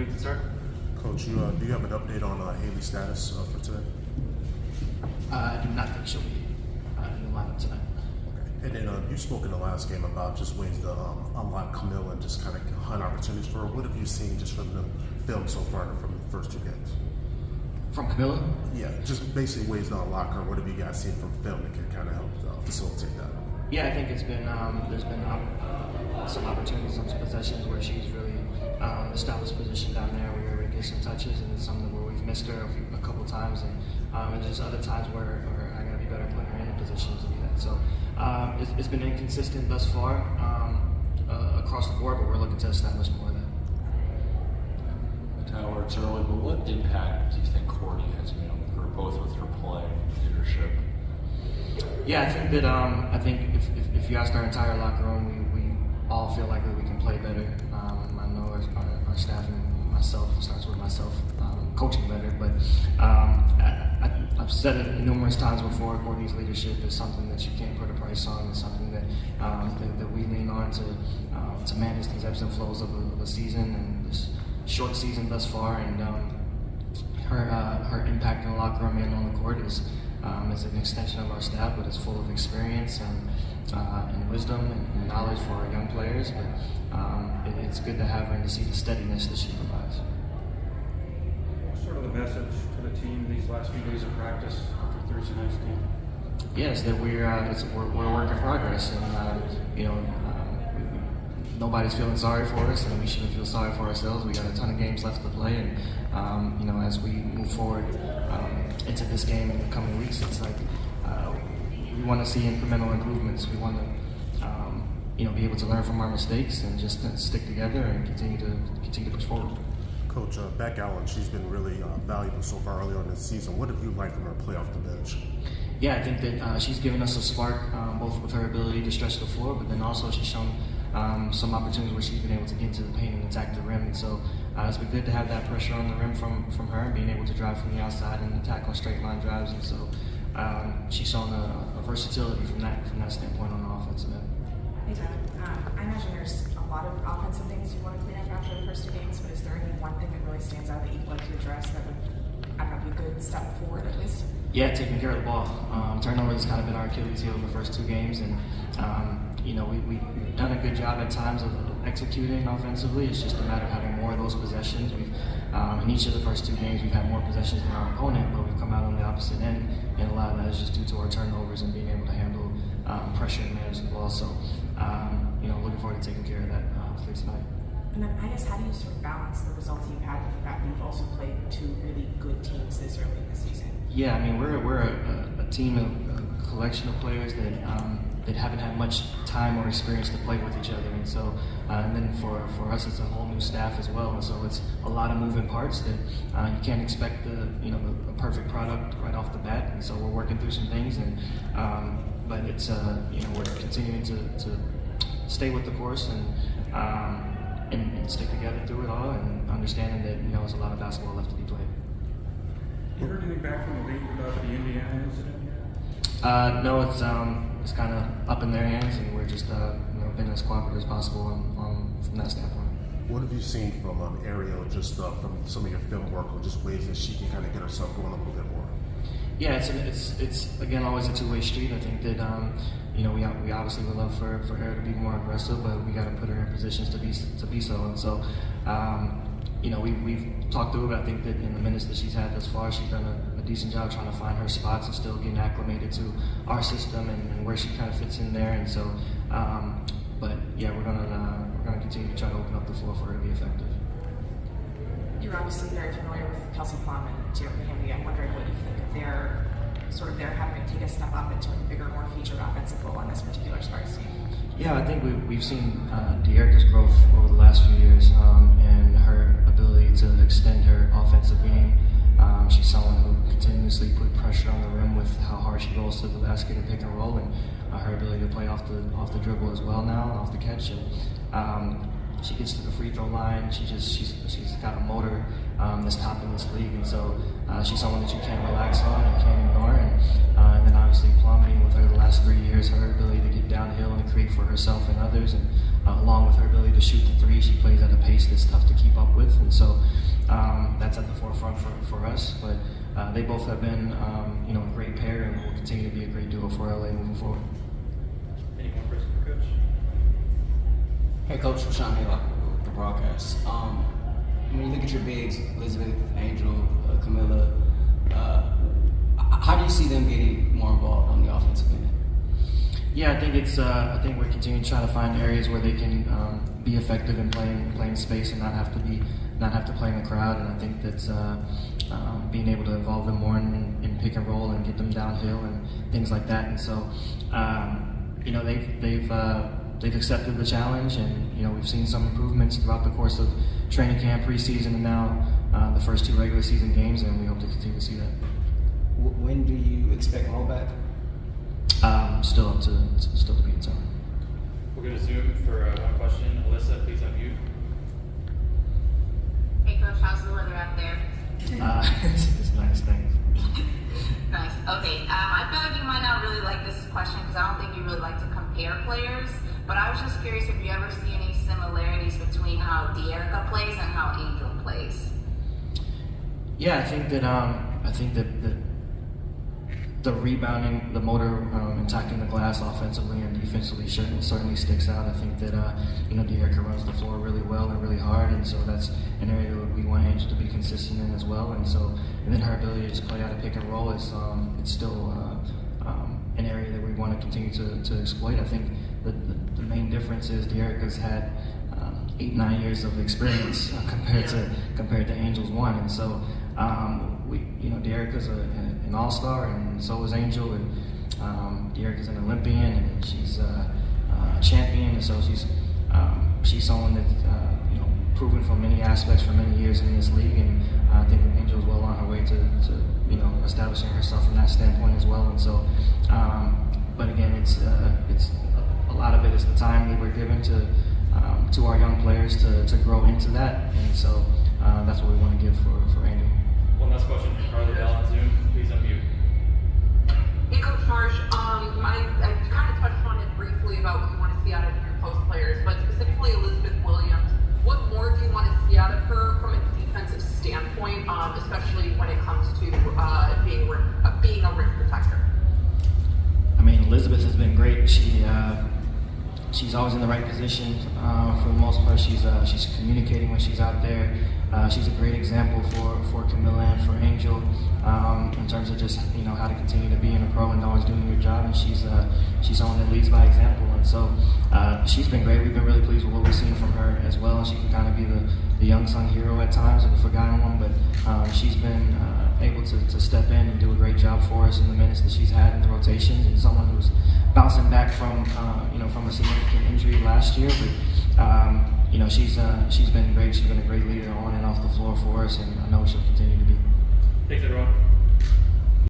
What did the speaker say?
you, sir. Coach, do you have an update on Haley's status for today? I do not think she'll be in the lineup tonight. Okay. And then you spoke in the last game about just ways to unlock Camille and just kind of hunt opportunities for her. What have you seen just from the film so far from the first two games? From Camilla? Yeah, just basically ways to unlock her. What have you guys seen from film that can kind of help facilitate that? Yeah, I think it's been there's been some opportunities, some possessions where she's really established position down there. We were able to get some touches, and it's something where we've missed her a couple times, and just other times where I gotta be better putting her in a position to do that. So it's been inconsistent thus far across the board, but we're looking to establish more of that. Tyler, it's early, but what impact do you think Courtney has made on her, both with her play and leadership? Yeah, I think that if you ask our entire locker room, we all feel like we can play better. I know our staff and myself, starts with myself, coaching better. But I've said it numerous times before. Courtney's leadership is something that you can't put a price on. It's something that we lean on to manage these ebbs and flows of a season and this short season thus far. And her impact in the locker room and on the court is an extension of our staff, but it's full of experience and wisdom and knowledge for our young players. But it's good to have her and to see the steadiness that she provides. What's sort of the message to the team these last few days of practice after Thursday night's game? Yes, that we're a work in progress, and nobody's feeling sorry for us, and we shouldn't feel sorry for ourselves. We got a ton of games left to play, and as we move forward into this game in the coming weeks, it's like we want to see incremental improvements. We want to be able to learn from our mistakes and just stick together and continue to push forward. Coach, Beck Allen, she's been really valuable so far early on in the season. What have you liked from her play off the bench? Yeah, I think that she's given us a spark, both with her ability to stretch the floor, but then also she's shown some opportunities where she's been able to get into the paint and attack the rim. And so it's been good to have that pressure on the rim from her and being able to drive from the outside and attack on straight line drives. And so she's shown a versatility from that standpoint on the offensive end. Hey, Tyler. I imagine there's a lot of offensive things you want to clean up after the first two games, but is there any one thing that really stands out that you'd like to address that would, be a good step forward at least? Yeah, taking care of the ball. Turnovers has kind of been our Achilles heel in the first two games, and we've done a good job at times of executing offensively. It's just a matter of having more of those possessions. We've in each of the first two games we've had more possessions than our opponent, but we've come out on the opposite end, and a lot of that is just due to our turnovers and being able to handle pressure and manage the ball. So looking forward to taking care of that for tonight. And then I guess how do you sort of balance the results you've had with the fact that you've also played two really good teams this early in the season? Yeah, I mean we're a team of a collection of players that haven't had much time or experience to play with each other, and so and then for us it's a whole new staff as well, and so it's a lot of moving parts that you can't expect the perfect product right off the bat, and so we're working through some things, and but it's we're continuing to stay with the course and stick together through it all, and understanding that there's a lot of basketball left to be played. You heard anything back from the league about the Indiana incident yet? No, it's kind of up in their hands, and we're just being as cooperative as possible from that standpoint. What have you seen from Ariel, just from some of your film work, or just ways that she can kind of get herself going a little bit more? Yeah, it's again always a two-way street. I think that we obviously would love for her to be more aggressive, but we got to put her in positions to be so. And so we've talked through it. I think that in the minutes that she's had thus far, she's done a decent job trying to find her spots and still getting acclimated to our system and where she kind of fits in there. And so, but yeah, we're gonna continue to try to open up the floor for her to be effective. You're obviously very familiar with Kelsey Plum and Dorka. I'm wondering what you think of their having to take a step up into a bigger, more featured offensive role on this particular Sparks team. Yeah, I think we've seen Dorka's growth over the last few years and her ability to extend her offensive game. She's someone who continuously put pressure on the rim with how hard she rolls to the basket and pick and roll, and her ability to play off the dribble as well now, off the catch. And, she gets to the free throw line. She's got a motor that's top in this league, and so she's someone that you can't relax on and can't ignore. And then obviously Plum, with her the last 3 years, her ability to get downhill and create for herself and others, and along with her ability to to shoot the three. She plays at a pace that's tough to keep up with, and so that's at the forefront for us. But they both have been, a great pair, and will continue to be a great duo for LA moving forward. Any more questions for Coach? Hey, Coach, Rashawn Haylock with the broadcast. When you look at your bigs, Elizabeth, Angel, Camilla, how do you see them getting more involved on the offensive end? Yeah, I think I think we're continuing to try to find areas where they can be effective in playing space and not have to play in the crowd. And I think that's being able to involve them more in pick and roll and get them downhill and things like that. And so, they've accepted the challenge, and we've seen some improvements throughout the course of training camp, preseason, and now the first 2 regular season games, and we hope to continue to see that. When do you expect Mo back? Still to be determined. We'll go to Zoom for one question. Alyssa, please unmute. Hey Coach, how's the weather out there? It's nice, thanks. Nice. Okay. I feel like you might not really like this question because I don't think you really like to compare players. But I was just curious if you ever see any similarities between how De'Erica plays and how Angel plays. Yeah, I think that the rebounding, the motor, attacking the glass offensively and defensively certainly sticks out. I think that De'Erica runs the floor really well and really hard, and so that's an area that we want Angel to be consistent in as well. And then her ability to just play out of pick and roll is it's still an area that we want to continue to exploit. I think the main difference is De'Erica's had 8-9 years of experience compared to Angel's 1, and so De'Erica's an all-star, and so is Angel, and De'Erica's an Olympian, and she's a champion, and so she's someone that proven from many aspects for many years in this league, and I think Angel's well on her way to establishing herself from that standpoint as well. And so, but again, it's a lot of it is the time that we're given to our young players to grow into that, and so that's what we want to give for Angel. One last question. Carly Bell on Zoom, please unmute. Hey, Coach Marsh. I kind of touched on it briefly about what you want to see out of your post players, but specifically Elizabeth Williams. What more do you want to see out of her from a defensive standpoint, especially when it comes to being a rim protector? I mean, Elizabeth has been great. She's always in the right position for the most part. She's communicating when she's out there. She's a great example for Camilla and for Angel in terms of just how to continue to be in a pro and always doing your job. And she's someone that leads by example. And so she's been great. We've been really pleased with what we've seen from her as well. She can kind of be the unsung hero at times, or the forgotten one. But she's been able to step in and do a great job for us in the minutes that she's had in the rotations. And someone who's bouncing back from a significant injury last year, but she's been great. She's been a great leader on and off the floor for us, and I know she'll continue to be. Thanks, everyone.